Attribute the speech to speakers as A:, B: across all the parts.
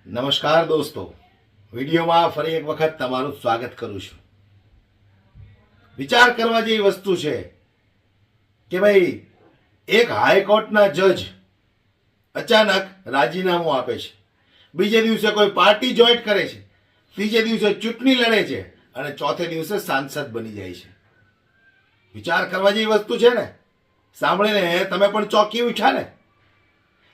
A: નમસ્કાર દોસ્તો, વિડીયોમાં ફરી એક વખત તમારું સ્વાગત કરું છું। વિચાર કરવા જેવી વસ્તુ છે કે ભાઈ એક હાઈકોર્ટના જજ અચાનક રાજીનામું આપે છે, બીજે દિવસે કોઈ પાર્ટી જોઈન્ટ કરે છે, ત્રીજે દિવસે ચૂંટણી લડે છે અને ચોથે દિવસે સાંસદ બની જાય છે। વિચાર કરવા જેવી વસ્તુ છે ને, સાંભળીને તમે પણ ચોંકી ઉઠ્યા ને।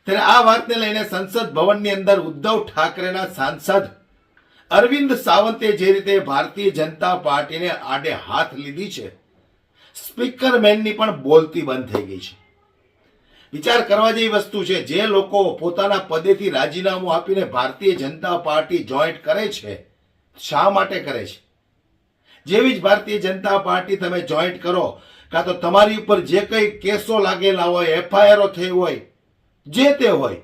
A: ત્યારે આ વાતને લઈને સંસદ ભવનની અંદર ઉદ્ધવ ઠાકરેના સાંસદ અરવિંદ સાવંતે જે રીતે ભારતીય જનતા પાર્ટીને આડે હાથ લીધી છે, સ્પીકર મેનની પણ બોલતી બંધ થઈ ગઈ છે। વિચાર કરવા જેવી વસ્તુ છે, જે લોકો પોતાના પદેથી રાજીનામું આપીને ભારતીય જનતા પાર્ટી જોઈન્ટ કરે છે, શા માટે કરે છે? જેવી જ ભારતીય જનતા પાર્ટી તમે જોઈન્ટ કરો, કાં તો તમારી ઉપર જે કંઈ કેસો લાગેલા હોય, એફઆઈઆરો થઈ હોય, જે તે હોય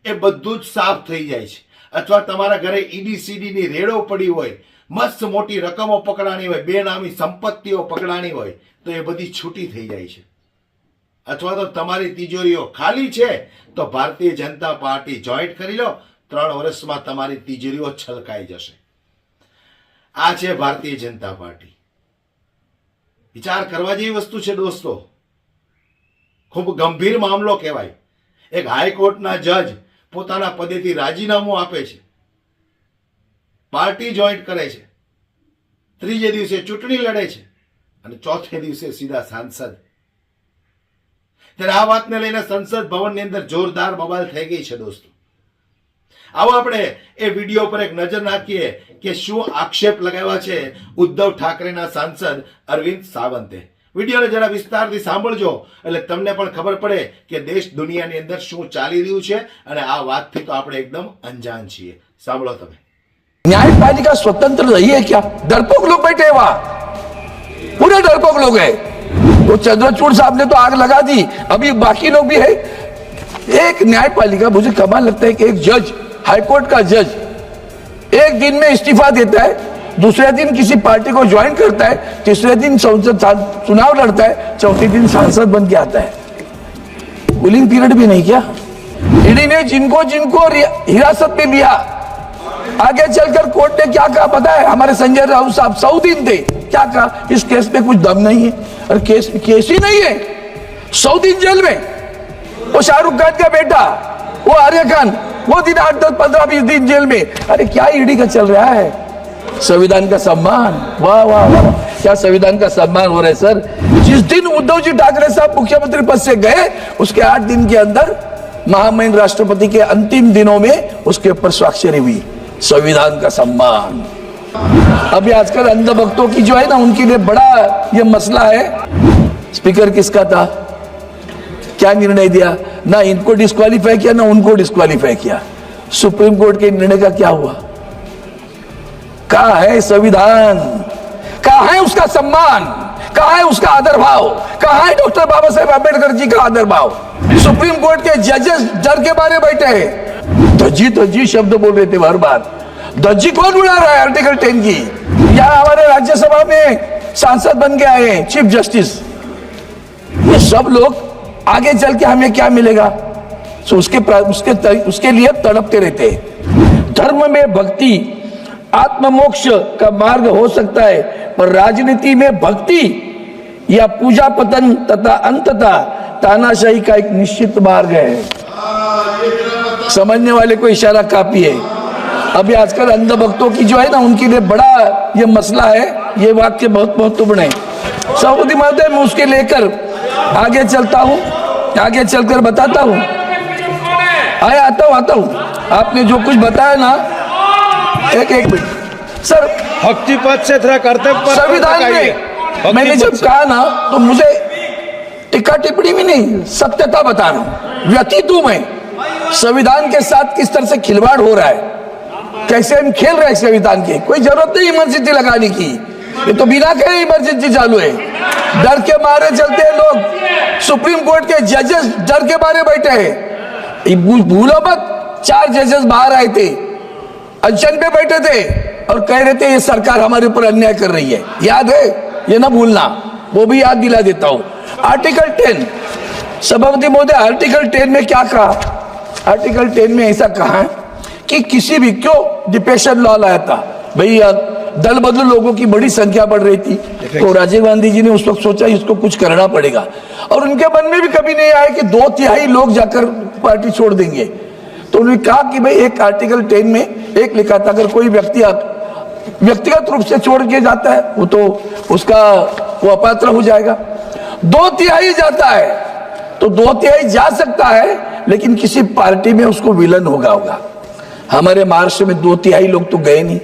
A: એ બધું જ સાફ થઈ જાય છે। અથવા તમારા ઘરે ઈડીસીડીની રેડો પડી હોય, મસ્ત મોટી રકમો પકડાણી હોય, બેનામી સંપત્તિઓ પકડાણી હોય તો એ બધી છૂટી થઈ જાય છે। અથવા તો તમારી તિજોરીઓ ખાલી છે તો ભારતીય જનતા પાર્ટી જોઈન્ટ કરી લો, 3 વર્ષમાં તમારી તિજોરીઓ છલકાઈ જશે। આ છે ભારતીય જનતા પાર્ટી। વિચાર કરવા જેવી વસ્તુ છે દોસ્તો, ખૂબ ગંભીર મામલો કહેવાય। એક હાઈકોર્ટના જજ પોતાના પદેથી રાજીનામું આપે છે, પાર્ટી જોઈન્ટ કરે છે, ત્રીજે દિવસે ચૂંટણી લડે છે અને ચોથે દિવસે સીધા સાંસદ। ત્યારે આ વાતને લઈને સંસદ ભવનની અંદર જોરદાર બબાલ થઈ ગઈ છે દોસ્તો। આવો આપણે એ વિડીયો પર એક નજર નાખીએ કે શું આક્ષેપ લગાવ્યા છે ઉદ્ધવ ઠાકરેના સાંસદ અરવિંદ સાવંતે। વિડીયોને જરા વિસ્તારથી સાંભળજો એટલે તમને પણ ખબર પડે કે દેશ દુનિયાની અંદર શું ચાલી રહ્યું છે અને આ વાતથી તો આપણે એકદમ અંજાન છીએ। સાંભળો તમે।
B: न्यायपालिका स्वतंत्र रही है क्या? डरपोक लोग बैठे हैं वहां, पूरे डरपोक लोग हैं। तो चंद्रचूड़ साहब ने तो आग लगा दी, अभी बाकी लोग भी है। एक न्यायपालिका, मुझे कमाल लगता है कि एक जज, हाईकोर्ट का जज एक दिन में इस्तीफा देता है, दूसरे दिन किसी पार्टी को ज्वाइन करता है, तीसरे दिन संसद चुनाव लड़ता है, चौथे दिन सांसद बन के आता है। कूलिंग पीरियड भी नहीं किया। ईडी ने जिनको जिनको हिरासत में लिया, आगे चलकर कोर्ट ने क्या कहा पता है? हमारे संजय राउत साहब 100 दिन थे, क्या कहा? इस केस में कुछ दम नहीं है। और केस ही नहीं है, 100 दिन जेल में। वो शाहरुख खान का बेटा, वो आर्य खान, वो दिन 8, 10, 15, 20 दिन जेल में। अरे क्या ईडी का चल रहा है? संविधान का सम्मान, वाह वाह वाह, क्या संविधान का सम्मान हो रहा है सर। जिस दिन उद्धव जी ठाकरे साहब मुख्यमंत्री पद से गए, उसके 8 दिन के अंदर महामहिम राष्ट्रपति के अंतिम दिनों में उसके ऊपर स्वाक्षरी हुई। संविधान का सम्मान। अभी आजकल अंधभक्तों की जो है ना, उनके लिए बड़ा ये मसला है। स्पीकर किसका था, क्या निर्णय दिया? ना इनको डिस्क्वालीफाई किया, ना उनको डिस्क्वालीफाई किया। सुप्रीम कोर्ट के निर्णय का क्या हुआ? कहाँ है संविधान? कहाँ है उसका सम्मान? कहाँ है उसका आदर भाव? कहाँ है डॉक्टर बाबा साहेब अम्बेडकर जी का आदर भाव? सुप्रीम कोर्ट के जजेस डर के मारे बैठे हैं, धज्जी शब्द बोल रहे थे हर बार। धज्जी कौन उड़ा रहा है आर्टिकल 10 की? यहाँ हमारे राज्यसभा में सांसद बन के आए हैं, चीफ जस्टिस। ये सब लोग आगे चल के हमें क्या मिलेगा? तो उसके लिए तड़पते रहते हैं। धर्म में भक्ति आत्ममोक्ष का मार्ग हो सकता है, पर राजनीति में भक्ति या पूजा पतन तथा अंततः तानाशाही का एक निश्चित मार्ग है। समझने वाले को इशारा काफी है। अभी आजकल अंधभक्तों की जो है ना, उनके लिए बड़ा ये मसला है। ये वाक्य बहुत महत्वपूर्ण है। सभापति महोदय, मैं उसके लेकर आगे चलता हूँ, आगे चलकर बताता हूँ। आता हूँ। आपने जो कुछ बताया ना, एक मिनट सर,
C: भक्ति पद से थोड़ा कर्तव्य पर
B: संविधान में मैंने जब कहा ना, तो मुझे टिक्का टिप्पणी भी नहीं, सत्यता बता रहा हूँ। व्यतीत हूं मैं। संविधान के साथ किस तरह से खिलवाड़ हो रहा है, कैसे हम खेल रहे हैं संविधान के। कोई जरूरत नहीं इमरजेंसी लगाने की, ये तो बिना कहे इमरजेंसी चालू है। डर के मारे चलते हैं लोग। सुप्रीम कोर्ट के जजेस डर के मारे बैठे हैं। भूलो मत, 4 जजेस बाहर आए थे, अनशन पे बैठे थे और कह रहे थे ये सरकार हमारे ऊपर अन्याय कर रही है। याद है? ये ना भूलना, वो भी याद दिला देता हूं। आर्टिकल 10, सभापति महोदय, आर्टिकल 10 में क्या कहा? आर्टिकल 10 में ऐसा कहा कि किसी भी क्यों डिफेक्शन लॉ लाया था भाई, दल बदल लोगों की बड़ी संख्या बढ़ रही थी, तो राजीव गांधी जी ने उस वक्त सोचा इसको कुछ करना पड़ेगा, और उनके मन में भी कभी नहीं आया कि 2/3 लोग जाकर पार्टी छोड़ देंगे। तो उन्होंने कहा कि भाई एक आर्टिकल 10 में एक लिखा था, अगर कोई व्यक्तिगत रूप से छोड़ के जाता है वो तो उसका वो अपात्र हो जाएगा। 2/3 जाता है तो 2/3 जा सकता है, लेकिन किसी पार्टी में उसको विलन होगा। हमारे महाराष्ट्र में 2/3 लोग तो गए नहीं,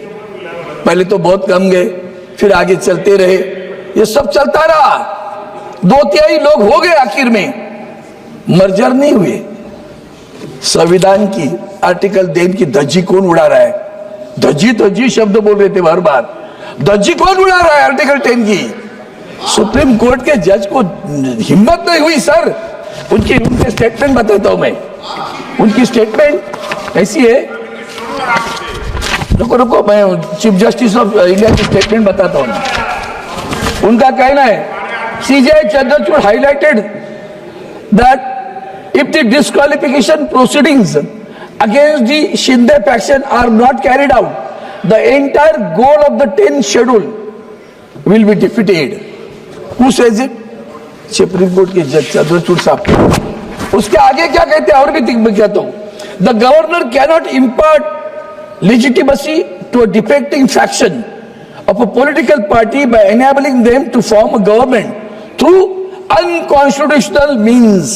B: पहले तो बहुत कम गए, फिर आगे चलते रहे, ये सब चलता रहा, 2/3 लोग हो गए, आखिर में मर्जर नहीं हुए। संविधान की आर्टिकल 10 की धज्जी कौन उड़ा रहा है? धज्जी शब्द बोल रहे थे हर बार, धज्जी कौन उड़ा रहा है आर्टिकल 10 की? सुप्रीम कोर्ट के जज को हिम्मत नहीं हुई सर। उनके स्टेटमेंट बताता हूं मैं, उनकी स्टेटमेंट ऐसी है, रुको मैं चीफ जस्टिस ऑफ इंडिया की स्टेटमेंट बताता हूं। उनका कहना है, CJ Chandrachud highlighted that if the disqualification proceedings against the Shinde faction are not carried out, the entire goal of the 10th schedule will be defeated. Who says it? Supreme court के जज चंद्रचूड़ साहब। उसके आगे क्या कहते हैं और भी कहता हूं, the governor cannot impart legitimacy to a defecting faction of a political party by enabling them to form a government through unconstitutional means.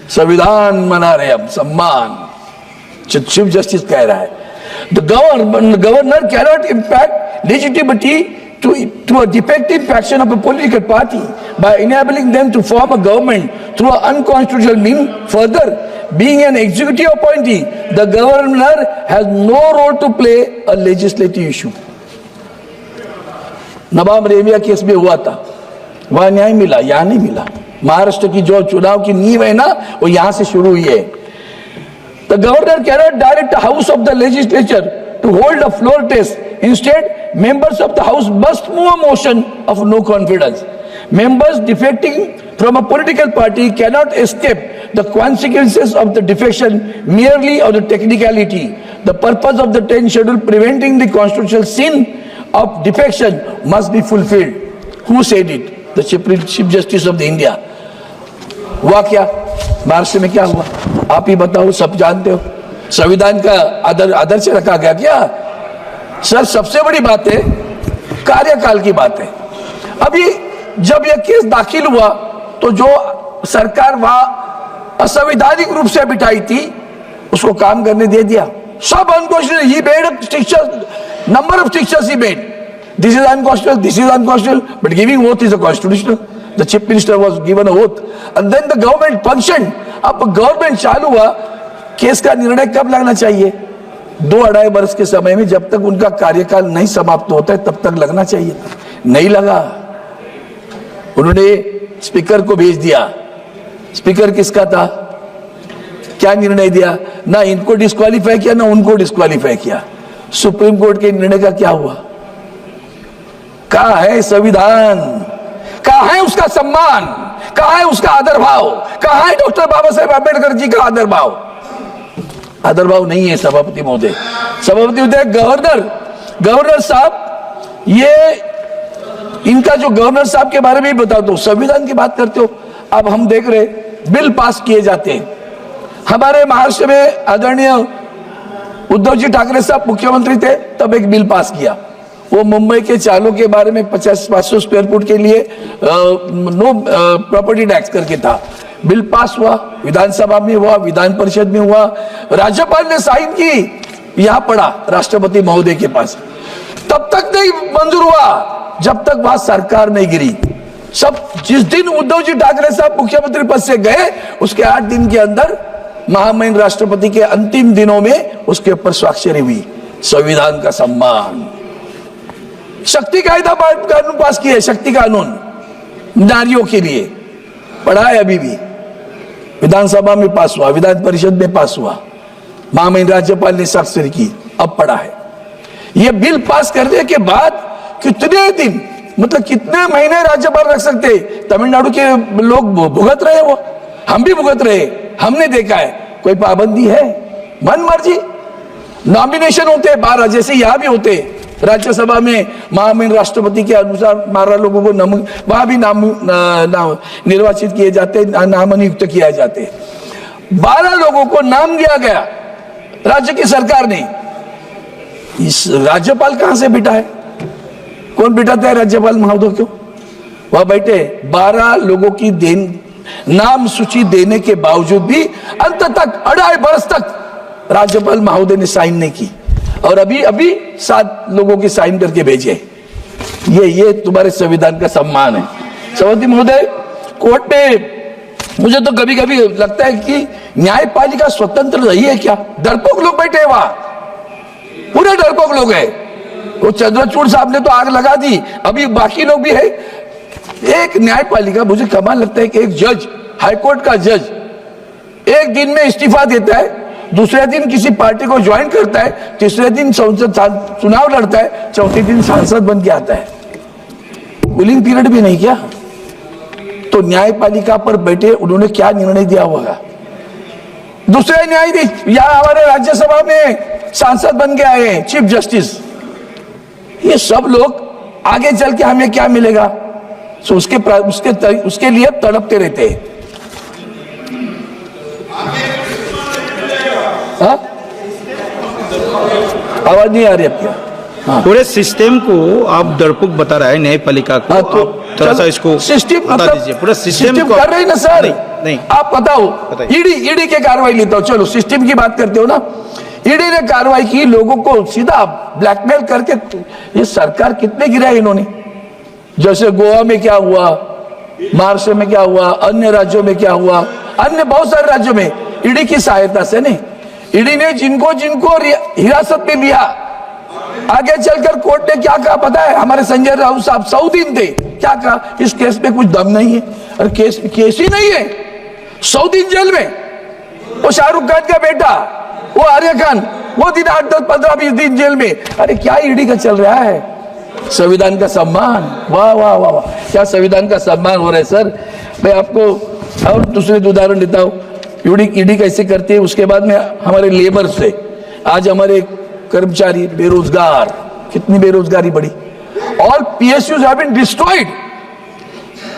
B: संविधान मना रहे हम, सम्मान। चीफ जस्टिस कह रहा है, the governor cannot impact legitimacy to a defective faction of a political party by enabling them to form a government through an unconstitutional means. Further, being an executive appointee, the governor has no role to play a legislative issue. Nawab Rebia case में हुआ था, वहां न्याय मिला, यहां नहीं मिला। महाराष्ट्र की जो चुनाव की नींव है ना, वो यहां से शुरू हुई है। The governor cannot direct the house of the legislature to hold a floor test. Instead, members of the house must move a motion of no confidence. Members defecting from a political party cannot escape the consequences of the defection merely on the technicality. The purpose of the 10th schedule preventing the constitutional sin of defection must be fulfilled. Who said it? The Chief Justice of the India. हुआ क्या महाराष्ट्र में, क्या हुआ आप ही बताओ, सब जानते हो। संविधान का आदर से रखा गया क्या? सर सबसे बड़ी बात है कार्यकाल की बात है। अभी जब यह केस दाखिल हुआ तो जो सरकार वहां असंवैधानिक रूप से बिठाई थी उसको काम करने दे दिया। सब unconstitutional, he made stricture number of strictures he made, this is unconstitutional, this is unconstitutional, but giving oath is a constitutional. The chief minister was given an oath, and then the government functioned. अब government चालू हुआ, case का निर्णय कब लगना चाहिए? 2-2.5 वर्ष के समय में, जब तक उनका कार्यकाल नहीं समाप्त होता है तब तक लगना चाहिए, नहीं लगा। उन्होंने स्पीकर को भेज दिया। स्पीकर किसका था? क्या निर्णय दिया? ना इनको डिस्क्वालीफाई किया, ना उनको डिस्क्वालीफाई किया। सुप्रीम कोर्ट के निर्णय का क्या हुआ? कहाँ है संविधान? कहाँ है उसका सम्मान? कहाँ है उसका आदर भाव? कहाँ है डॉक्टर बाबा साहेब अम्बेडकर जी का आदर भाव? आदर भाव नहीं है सभापति महोदय। सभापति महोदय, गवर्नर साहब, ये इनका जो गवर्नर साहब के बारे में बता दो, संविधान की बात करते हो। अब हम देख रहे बिल पास किए जाते हैं। हमारे महाराष्ट्र में आदरणीय उद्धव जी ठाकरे साहब मुख्यमंत्री थे, तब एक बिल पास किया, वो मुंबई के चालों के बारे में 50-500 स्क्वायर फुट के लिए नो प्रॉपर्टी टैक्स करके था। बिल पास हुआ, विधानसभा में हुआ, विधान परिषद में हुआ, राज्यपाल ने साइन की, यहां पड़ा राष्ट्रपति महोदय के पास। तब तक नहीं मंजूर हुआ जब तक वहां सरकार नहीं गिरी। सब जिस दिन उद्धव जी ठाकरे साहब मुख्यमंत्री पद से गए, उसके 8 दिन के अंदर महामहिम राष्ट्रपति के अंतिम दिनों में उसके ऊपर स्वाक्षरी हुई। संविधान का सम्मान। शक्ति कायदा कानून पास किया, शक्ति कानून नारियों के लिए पढ़ा है, अभी भी विधानसभा में पास हुआ, विधान परिषद में पास हुआ, महामहिम राज्यपाल ने स्वाक्षरी की, अब पढ़ा है। यह बिल पास करने के बाद कितने दिन, मतलब कितने महीने राज्यपाल रख सकते? तमिलनाडु के लोग भुगत रहे, वो हम भी भुगत रहे, हमने देखा है। कोई पाबंदी है? मन मर्जी। नॉमिनेशन होते हैं 12, जैसे यहां भी होते हैं राज्यसभा में महामहिम राष्ट्रपति के अनुसार 12 लोगों को वहां भी निर्वाचित किए जाते, नामनियुक्त किया जाते। 12 लोगों को नाम दिया गया राज्य की सरकार ने। इस राज्यपाल कहां से बिठा है? कौन बिठाता है राज्यपाल महोदय को? वह बैठे 12 लोगों की नाम सूची देने के बावजूद भी अंत तक 2.5 बरस तक राज्यपाल महोदय ने साइन नहीं की, और अभी 7 लोगों की साइन करके भेजे। ये तुम्हारे संविधान का सम्मान है। सभापति महोदय, कोर्ट में मुझे तो कभी कभी लगता है कि न्यायपालिका स्वतंत्र रही है क्या? डरपोक लोग बैठे हैं वहां, पूरे डरपोक लोग हैं। वो चंद्रचूड़ साहब ने तो आग लगा दी, अभी बाकी लोग भी है। एक न्यायपालिका, मुझे कमाल लगता है कि एक जज, हाईकोर्ट का जज, एक दिन में इस्तीफा देता है, दूसरे दिन किसी पार्टी को ज्वाइन करता है, तीसरे दिन संसद चुनाव लड़ता है, चौथे दिन सांसद बन के आता है। कूलिंग पीरियड भी नहीं किया। तो न्यायपालिका पर बैठे उन्होंने क्या निर्णय दिया होगा? दूसरे न्यायाधीश यहां हमारे राज्यसभा में सांसद बन के आए हैं, चीफ जस्टिस। ये सब लोग आगे चल के हमें क्या मिलेगा, तो उसके लिए तड़पते रहते हैं। आवाज नहीं आ रही अब क्या? हाँ।
C: पूरे सिस्टम को आप डरपोक बता रहे हैं, न्यायपालिका को।
B: तो
C: थोड़ा सा इसको
B: सिस्टम
C: बता दीजिए। पूरा सिस्टम को
B: कर रही ना सर?
C: नहीं।
B: आप बताओ, ईडी के कार्रवाई लेता हो, चलो सिस्टम की बात करते हो ना। ईडी ने कार्रवाई की, लोगों को सीधा ब्लैकमेल करके। ये सरकार कितने गिराए इन्होंने? जैसे गोवा में क्या हुआ, महाराष्ट्र में क्या हुआ, अन्य राज्यों में क्या हुआ, अन्य बहुत सारे राज्यों में ईडी की सहायता से नहीं। ईडी ने जिनको हिरासत में लिया, आगे चलकर कोर्ट ने क्या कहा पता है? हमारे संजय राउत साहब 100 दिन थे, क्या कहा? इस केस में कुछ दम नहीं है। अरे केस ही नहीं है, 100 दिन जेल में। वो शाहरुख खान का बेटा, वो आर्य खान, वो दिन 8, 10, 15, 20 दिन जेल में। अरे क्या ईडी का चल रहा है? संविधान का सम्मान, वाह वाह वाह वाह, क्या संविधान का सम्मान हो रहा है सर। मैं आपको और दूसरे उदाहरण देता हूँ, ईडी कैसे करती है। उसके बाद में हमारे लेबर से आज हमारे कर्मचारी बेरोजगार, कितनी बेरोजगारी बढ़ी। All PSUs have been destroyed,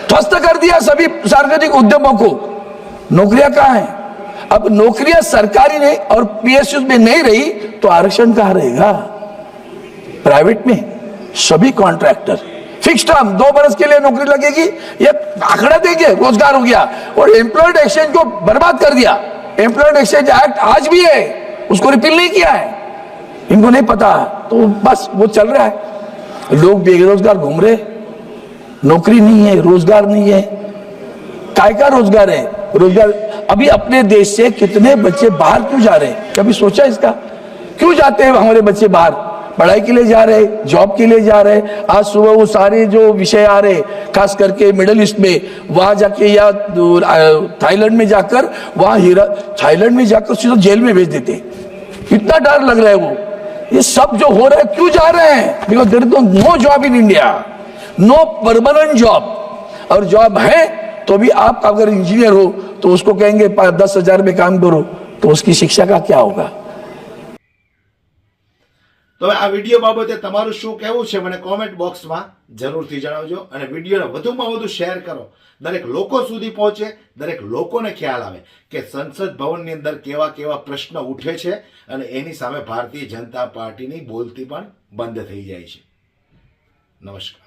B: ध्वस्त कर दिया सभी सार्वजनिक उद्यमों को। नौकरियां कहाँ हैं? अब नौकरियां सरकारी नहीं और PSUs में नहीं रही तो आरक्षण कहाँ रहेगा? प्राइवेट में सभी कॉन्ट्रैक्टर फिक्स टर्म 2 बरस के लिए नौकरी लगेगी, ये आंकड़ा देंगे, रोजगार हो गया। और एम्प्लॉयड एक्सचेंज को बर्बाद कर दिया। एम्प्लॉयड एक्सचेंज एक्ट आज भी है, उसको रिपील नहीं किया है, इनको नहीं पता, तो बस वो चल रहा है। लोग बेरोजगार घूम रहे, नौकरी नहीं है, रोजगार नहीं है। काय का रोजगार है? रोजगार अभी अपने देश से कितने बच्चे बाहर क्यों जा रहे हैं? कभी सोचा इसका? क्यों जाते हैं हमारे बच्चे बाहर? पढ़ाई के लिए जा रहे, जॉब के लिए जा रहे। आज सुबह वो सारे जो विषय आ रहे, खास करके मिडिल ईस्ट में, वहां जाके या थाईलैंड में जाकर, थाईलैंड में जाकर सीधा जेल में भेज देते। इतना डर लग रहा है वो। ये सब जो हो रहा है, क्यों जा रहे हैं? Because there is no job in India, no permanent job. और जॉब है तो भी आप अगर इंजीनियर हो तो उसको कहेंगे 10,000 में काम करो, तो उसकी शिक्षा का क्या होगा?
A: તો આ વિડીયો બાબતે તમારું શું કહેવું છે મને કોમેન્ટ બોક્સમાં જરૂરથી જણાવજો, અને વિડીયોને વધુમાં વધુ શેર કરો, દરેક લોકો સુધી પહોંચે, દરેક લોકોને ખ્યાલ આવે કે સંસદ ભવનની અંદર કેવા કેવા પ્રશ્ન ઉઠે છે અને એની સામે ભારતીય જનતા પાર્ટીની બોલતી પણ બંધ થઈ જાય છે। નમસ્કાર।